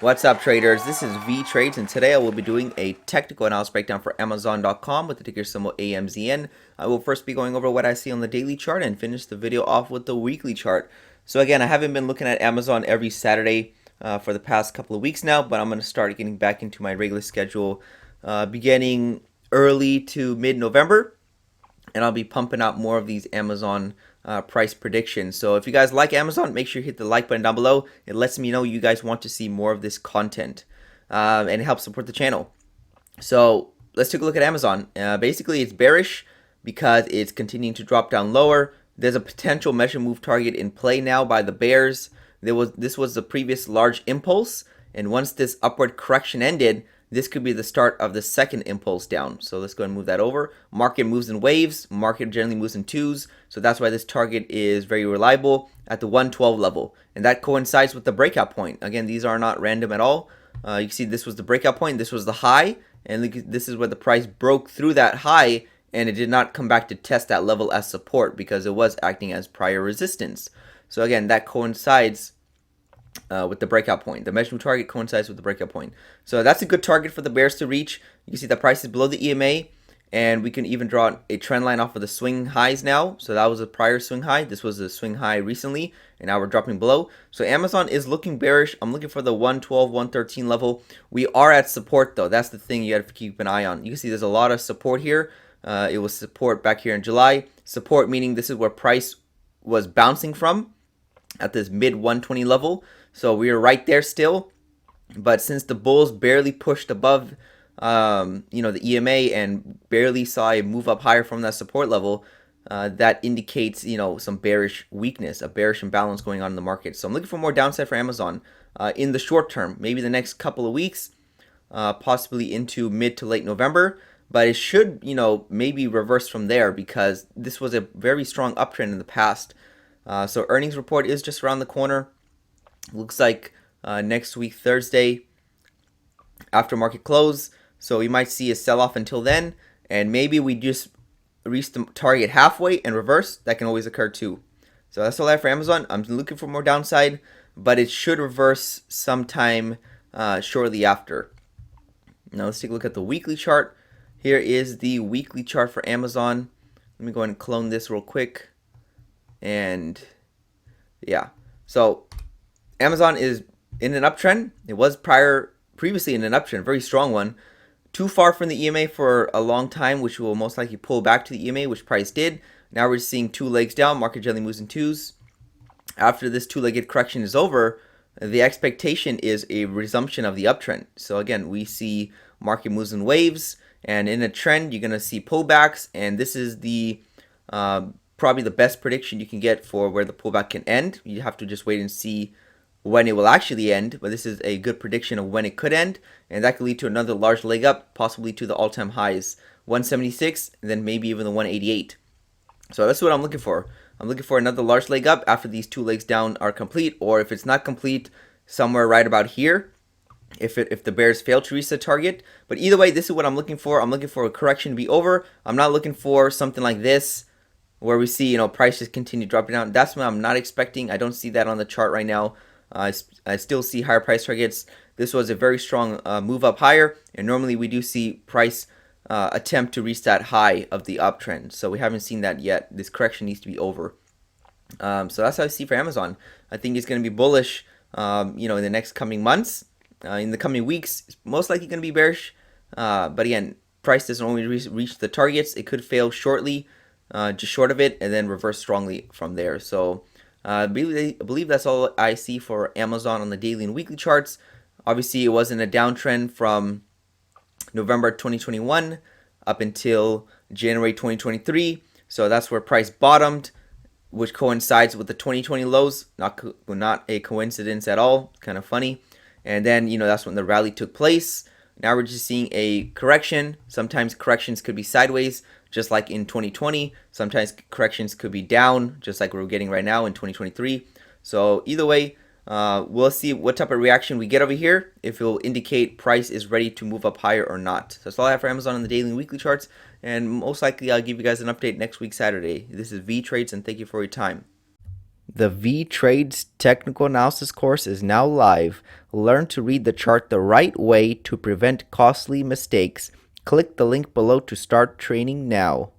What's up, traders? This is Vee Trades, and today I will be doing a technical analysis breakdown for Amazon.com with the ticker symbol AMZN. I will first be going over what I see on the daily chart and finish the video off with the weekly chart. So again, I haven't been looking at Amazon every Saturday for the past couple of weeks now, but I'm going to start getting back into my regular schedule beginning early to mid-November, and I'll be pumping out more of these Amazon price predictions. So if you guys like Amazon, make sure you hit the like button down below. It lets me know you guys want to see more of this content, and it helps support the channel. So let's take a look at Amazon. Basically, it's bearish because it's continuing to drop down lower. There's a potential measure move target in play now by the bears. This was the previous large impulse, and once this upward correction ended, this could be the start of the second impulse down. So let's go ahead and move that over. Market moves in waves. Market generally moves in twos. So that's why this target is very reliable at the 112 level. And that coincides with the breakout point. Again, these are not random at all. You can see this was the breakout point. This was the high. And this is where the price broke through that high. And it did not come back to test that level as support because it was acting as prior resistance. So again, that coincides with the breakout point. The measurement target coincides with the breakout point. So that's a good target for the bears to reach. You can see the price is below the EMA, and we can even draw a trend line off of the swing highs now. So that was a prior swing high. This was a swing high recently, and now we're dropping below. So Amazon is looking bearish. I'm looking for the 112, 113 level. We are at support, though. That's the thing you have to keep an eye on. You can see there's a lot of support here. It was support back here in July. Support meaning this is where price was bouncing from at this mid 120 level. So we are right there still, but since the bulls barely pushed above the EMA and barely saw a move up higher from that support level, that indicates some bearish weakness, a bearish imbalance going on in the market. So I'm looking for more downside for Amazon in the short term, maybe the next couple of weeks, possibly into mid to late November. But it should maybe reverse from there because this was a very strong uptrend in the past. So earnings report is just around the corner. Looks like next week, Thursday, after market close. So we might see a sell-off until then. And maybe we just reach the target halfway and reverse. That can always occur too. So that's all I have for Amazon. I'm looking for more downside, but it should reverse sometime shortly after. Now let's take a look at the weekly chart. Here is the weekly chart for Amazon. Let me go ahead and clone this real quick. And yeah, so Amazon is in an uptrend. It was previously in an uptrend, very strong one. Too far from the EMA for a long time, which will most likely pull back to the EMA, which price did. Now we're seeing two legs down. Market generally moves in twos. After this two-legged correction is over, the expectation is a resumption of the uptrend. So again, we see market moves in waves, and in a trend, you're going to see pullbacks, and this is the probably the best prediction you can get for where the pullback can end. You have to just wait and see when it will actually end, but this is a good prediction of when it could end, and that could lead to another large leg up, possibly to the all-time highs, 176, and then maybe even the 188. So that's what I'm looking for. I'm looking for another large leg up after these two legs down are complete, or if it's not complete, somewhere right about here, if the bears fail to reach the target. But either way, this is what I'm looking for. I'm looking for a correction to be over. I'm not looking for something like this, where we see prices continue dropping down. That's what I'm not expecting. I don't see that on the chart right now. I still see higher price targets. This was a very strong move up higher, and normally we do see price attempt to reach that high of the uptrend. So we haven't seen that yet. This correction needs to be over. So that's how I see for Amazon. I think it's going to be bullish, in the next coming months. In the coming weeks, it's most likely going to be bearish. But again, price doesn't always reach the targets. It could fail shortly, just short of it, and then reverse strongly from there. So I believe that's all I see for Amazon on the daily and weekly charts. Obviously, it wasn't a downtrend from November 2021 up until January 2023. So that's where price bottomed, which coincides with the 2020 lows. Not a coincidence at all. Kind of funny. And then, that's when the rally took place. Now we're just seeing a correction. Sometimes corrections could be sideways, just like in 2020. Sometimes corrections could be down, just like we're getting right now in 2023. So either way, we'll see what type of reaction we get over here, if it will indicate price is ready to move up higher or not. So that's all I have for Amazon on the daily and weekly charts. And most likely I'll give you guys an update next week, Saturday. This is Vee Trades, and thank you for your time. The Vee Trades technical analysis course is now live. Learn to read the chart the right way to prevent costly mistakes. Click the link below to start training now.